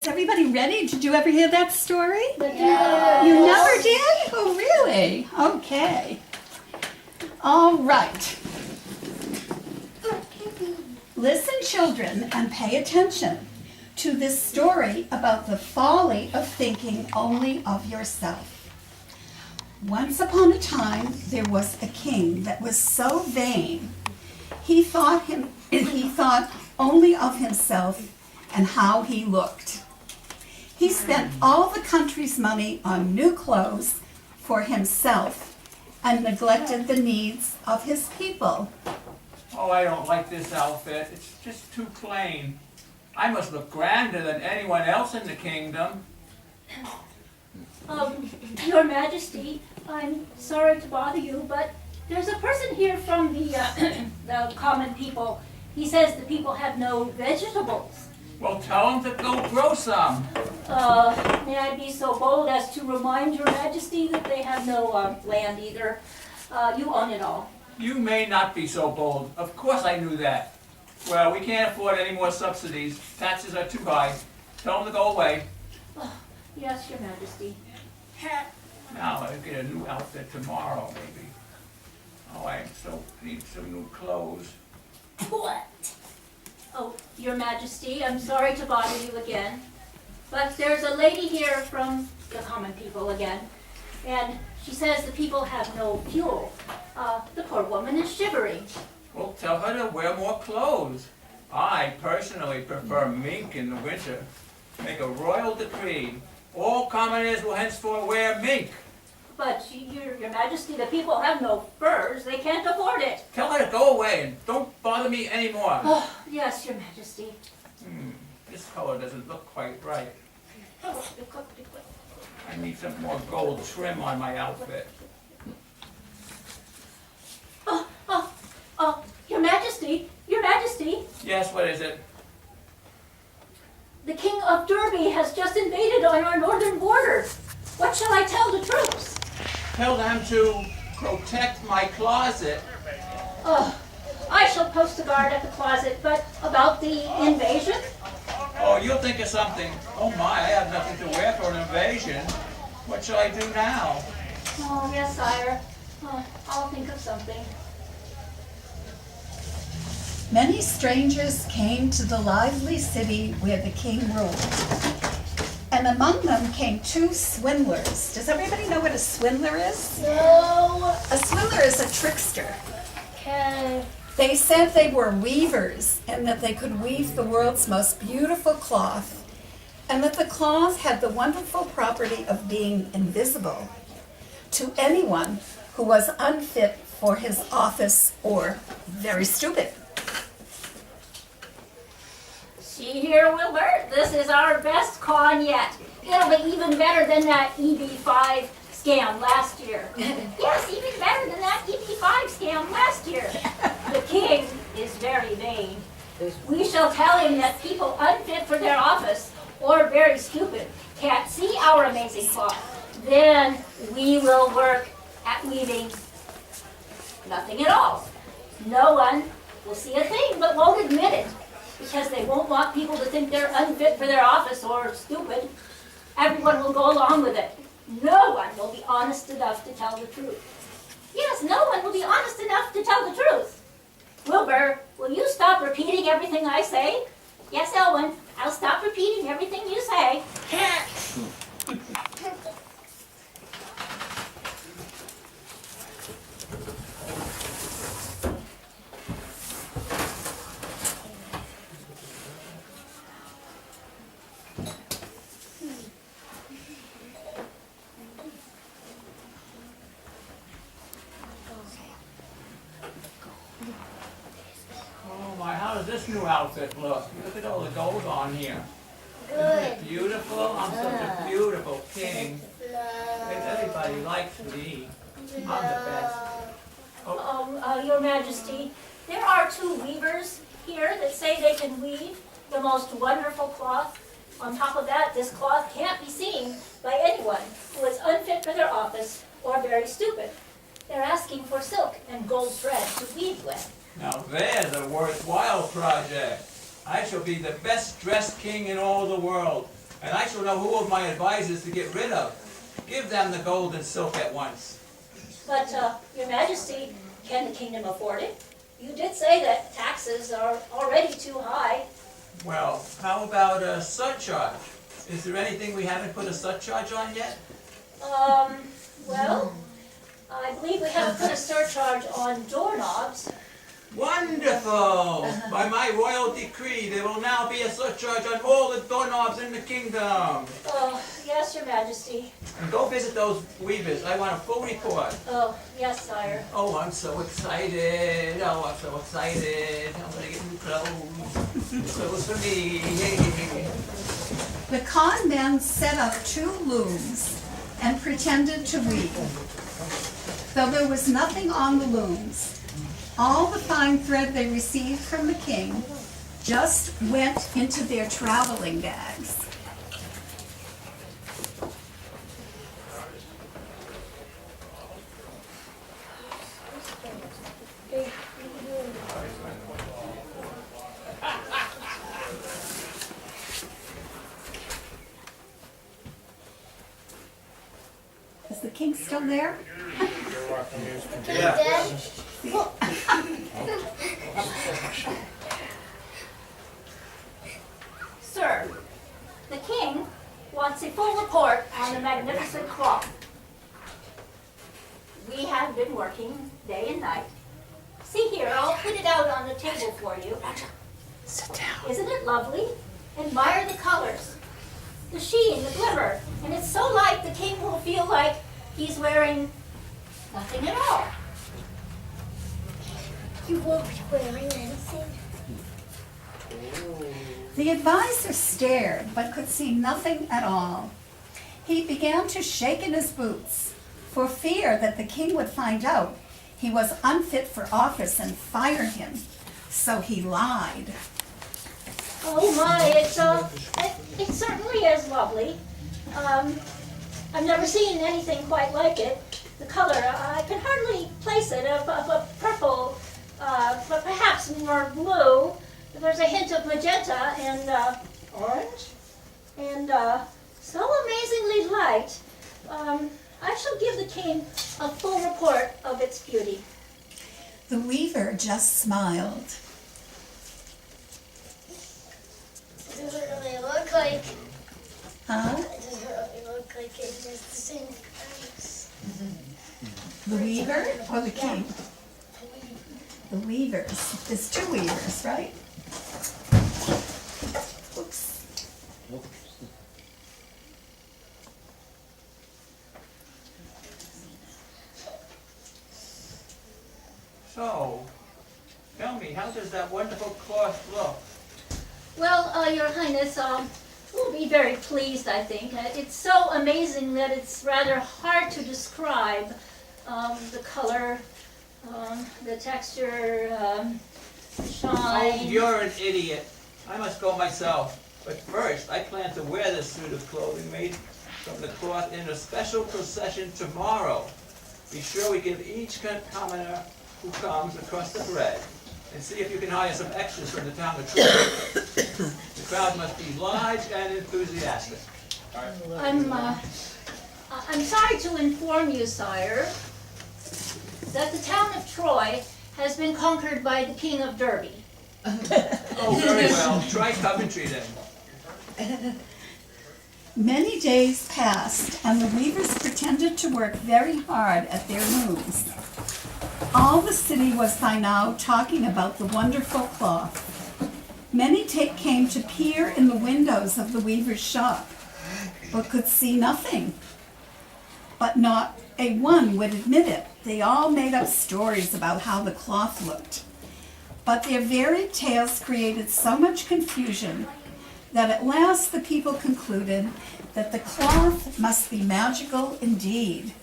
Is everybody ready? Did you ever hear that story? Yeah. You never did? Oh, really? Okay. All right. Listen, children, and pay attention to this story about the folly of thinking only of yourself. Once upon a time, there was a king that was so vain, he thought only of himself and how he looked. He spent all the country's money on new clothes for himself and neglected the needs of his people. Oh, I don't like this outfit. It's just too plain. I must look grander than anyone else in the kingdom. Your Majesty, I'm sorry to bother you, but there's a person here from the the common people. He says the people have no vegetables. Well, tell him to go grow some. May I be so bold as to remind Your Majesty that they have no land either. You own it all. You may not be so bold. Of course I knew that. Well, we can't afford any more subsidies. Taxes are too high. Tell him to go away. Yes, Your Majesty. Now, I'll get a new outfit tomorrow, maybe. Oh, I need some new clothes. What? Oh, Your Majesty, I'm sorry to bother you again, but there's a lady here from the common people again, and she says the people have no fuel. The poor woman is shivering. Well, tell her to wear more clothes. I personally prefer mink in the winter. Make a royal decree. All commoners will henceforth wear mink. But, Your Majesty, the people have no furs. They can't afford it. Tell her to go away and don't bother me anymore. Oh, yes, Your Majesty. This color doesn't look quite right. I need some more gold trim on my outfit. Your Majesty, Your Majesty, Yes, what is it? the King of Derby has just invaded on our northern border. What shall I tell the troops? Tell them to protect my closet. I shall post a guard at the closet, but about the invasion? Oh, you'll think of something. Oh my, I have nothing to wear for an invasion. What shall I do now? Oh, yes, sire. I'll think of something. Many strangers came to the lively city where the king ruled. And among them came two swindlers. Does everybody know what a swindler is? No. A swindler is a trickster. Okay. They said they were weavers and that they could weave the world's most beautiful cloth, and that the cloth had the wonderful property of being invisible to anyone who was unfit for his office or very stupid. See here, Wilbur, this is our best con yet. It'll be even better than that EB5 scam last year. Yes, even better than that EB5 scam last year. The king is very vain. We shall tell him that people unfit for their office or very stupid can't see our amazing cloth. Then we will work at weaving nothing at all. No one will see a thing but won't admit it, because they won't want people to think they're unfit for their office or stupid. Everyone will go along with it. No one will be honest enough to tell the truth. Yes, no one will be honest enough to tell the truth. Wilbur, will you stop repeating everything I say? Yes, Elwin, I'll stop repeating everything you say. Oh my, how does this new outfit look? Look at all the gold on here. Isn't it beautiful? I'm such a beautiful king. Everybody likes me. I'm the best. Your Majesty, there are two weavers here that say they can weave the most wonderful cloth. On top of that, this cloth can't be seen by anyone who is unfit for their office or very stupid. They're asking for silk and gold thread to weave with. Now there's a worthwhile project. I shall be the best dressed king in all the world. and I shall know who of my advisors to get rid of. Give them the gold and silk at once. But, Your Majesty, can the kingdom afford it? You did say that taxes are already too high. Well, how about a surcharge? Is there anything we haven't put a surcharge on yet? Well, I believe we haven't put a surcharge on doorknobs. Wonderful! By my royal decree, there will now be a surcharge on all the doorknobs in the kingdom. Oh, yes, Your Majesty. And go visit those weavers. I want a full report. Oh, yes, sire. Oh, I'm so excited. Oh, I'm so excited. I'm gonna get new clothes. Clothes for me. The con men set up 2 looms and pretended to weave. Though there was nothing on the looms, all the fine thread they received from the king just went into their traveling bags. Is the king still there? Yeah. Sir, the king wants a full report on the magnificent cloth. We have been working day and night. See here, I'll put it out on the table for you. Sit down. Isn't it lovely? Admire the colors, the sheen, the glimmer, and it's so light the king will feel like he's wearing nothing at all. You won't be wearing anything. The advisor stared, but could see nothing at all. He began to shake in his boots, for fear that the king would find out he was unfit for office and fire him. So he lied. Oh my, it certainly is lovely. I've never seen anything quite like it. The color, I can hardly place it, of a purple, but perhaps more blue. There's a hint of magenta and orange, and so amazingly light. I shall give the king a full report of its beauty. The weaver just smiled. It doesn't really look like. Huh? It doesn't really look like it's just the same colors. The weaver or the king? The weavers. There's 2 weavers, right? Oops. So, tell me, how does that wonderful cloth look? Well, Your Highness, will be very pleased, I think. It's so amazing that it's rather hard to describe the color, the texture, the Oh, shine. you're an idiot. I must go myself. But first, I plan to wear this suit of clothing made from the cloth in a special procession tomorrow. Be sure we give each commoner who comes across the thread, and see if you can hire some extras from the town of Troy. The crowd must be large and enthusiastic. I'm sorry to inform you, sire, that the town of Troy has been conquered by the King of Derby. Oh, very well. Try Coventry then. Many days passed, and the weavers pretended to work very hard at their looms. All the city was by now talking about the wonderful cloth. Many came to peer in the windows of the weaver's shop, but could see nothing. But not a one would admit it. They all made up stories about how the cloth looked. But their varied tales created so much confusion that at last the people concluded that the cloth must be magical indeed,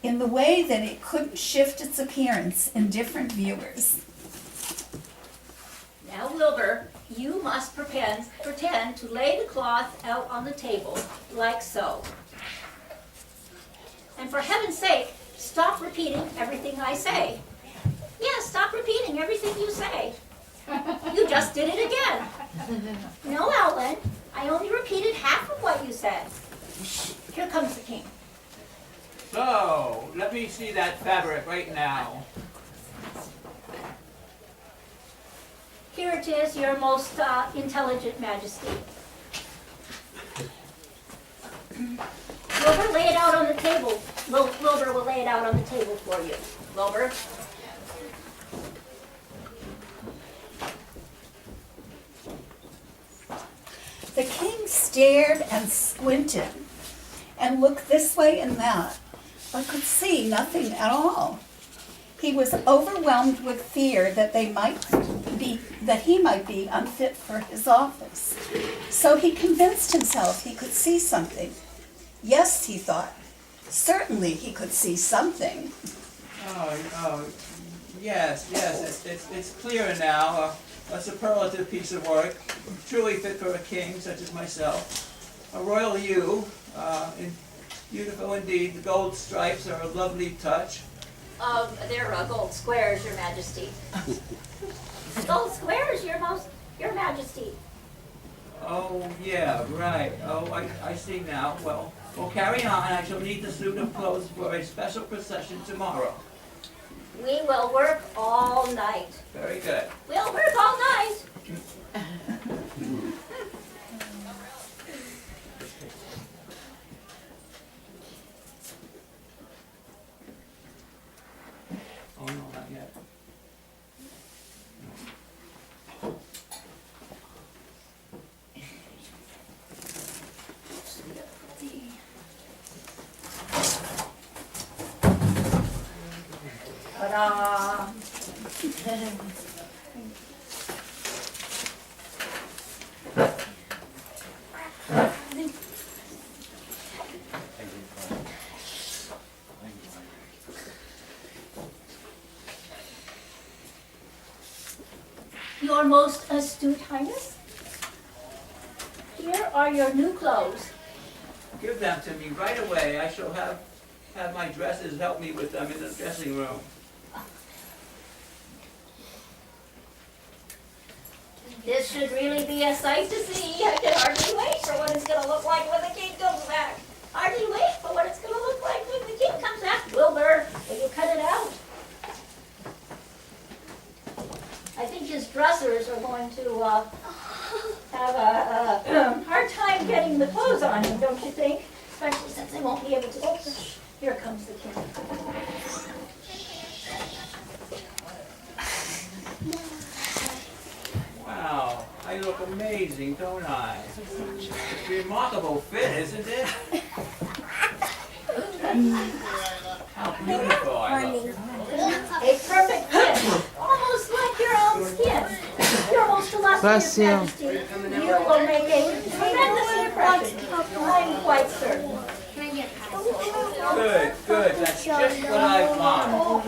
in the way that it couldn't shift its appearance in different viewers. Now, Wilbur, you must pretend to lay the cloth out on the table, like so. And for heaven's sake, stop repeating everything I say. Yes, stop repeating everything you say. You just did it again. No, Ellen, I only repeated half of what you said. Here comes the king. So, let me see that fabric right now. Here it is, your most intelligent majesty. Wilbur, lay it out on the table. Wilbur will lay it out on the table for you. Wilbur. The king stared and squinted and looked this way and that, but could see nothing at all. He was overwhelmed with fear that he might be unfit for his office. So he convinced himself he could see something. Yes, he thought, certainly he could see something. Yes, it's clear now. A superlative piece of work, truly fit for a king such as myself. A royal hue, beautiful indeed. The gold stripes are a lovely touch. They're gold squares, your majesty. Gold squares, your majesty. Oh, yeah, right. Oh, I see now. Well, carry on. I shall need the suit of clothes for a special procession tomorrow. We will work all night. Very good. We'll work all night. Oh, no, not yet. Ta-da! Your most astute highness, here are your new clothes. Give them to me right away. I shall have my dresses help me with them in the dressing room. This should really be a sight to see. I can hardly wait for what it's going to look like when the king comes back. Hardly wait for what it's going to look like when the king comes back. Wilbur, will you cut it out? I think his dressers are going to have a hard time getting the clothes on him, don't you think? Especially since they won't be able to open. Here comes the king. Wow, I look amazing, don't I? It's a remarkable fit, isn't it? How beautiful I look. A perfect fit, almost like your own skin. Your most illustrious majesty, you will make a tremendous impression. I'm quite certain. Good, good. That's just what I want.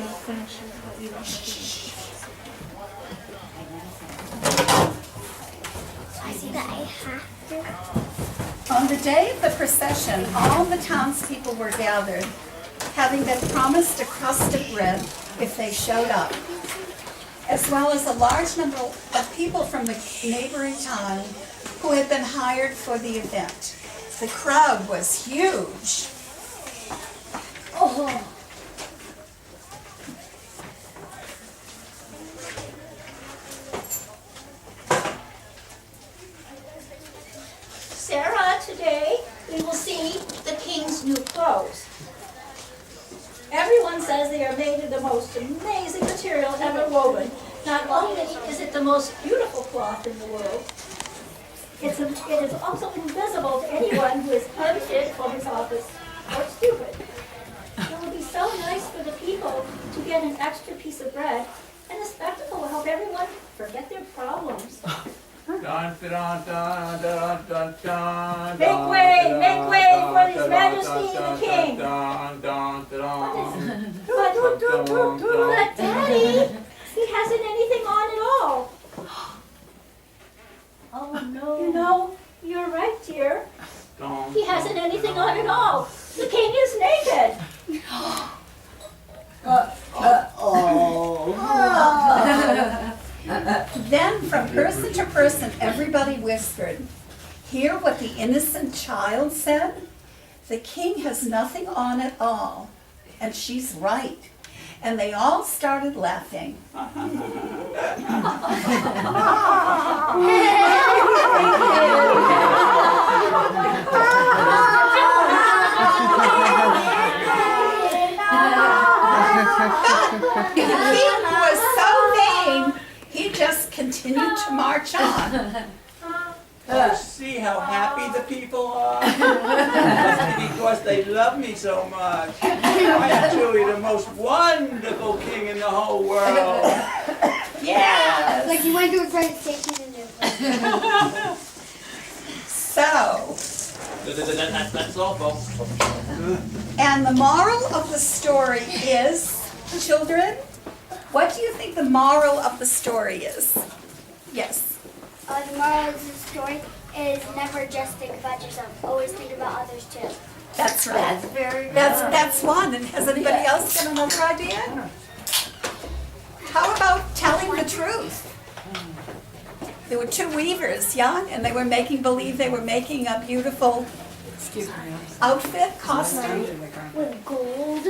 On the day of the procession, all the townspeople were gathered, having been promised a crust of bread if they showed up, as well as a large number of people from the neighboring town who had been hired for the event. The crowd was huge. Oh. Sarah, today we will see the king's new clothes. Everyone says they are made of the most amazing material ever woven. Not only is it the most beautiful cloth in the world, it is also invisible to anyone who is unfit for his office or stupid. It will be so nice for the people to get an extra piece of bread, and the spectacle will help everyone forget their problems. Dun, dun, dun, dun, dun, dun, dun, Make way for His Majesty the King. But Daddy, he hasn't anything on at all. Oh no. You know, you're right, dear. He hasn't anything on at all. The king is naked. Then from person to person, everybody whispered, "Hear what the innocent child said? The king has nothing on at all, and she's right." And they all started laughing. The king was so vain, he just continued to march on. Oh, see how happy the people are? That's because they love me so much. I am truly the most wonderful king in the whole world. Yes. Like you went to a great station and everything. So, That's all, folks. and the moral of the story is, children, what do you think the moral of the story is? Yes. The moral of the story is never just think about yourself. Always think about others too. That's right. That's very good. That's one. And has anybody else got another idea? How about telling the truth? There were two weavers, young, and they were making believe they were making a beautiful outfit, costume With gold.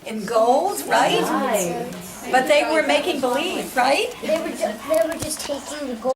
in gold, right? But they were making believe, right? They were just taking the gold.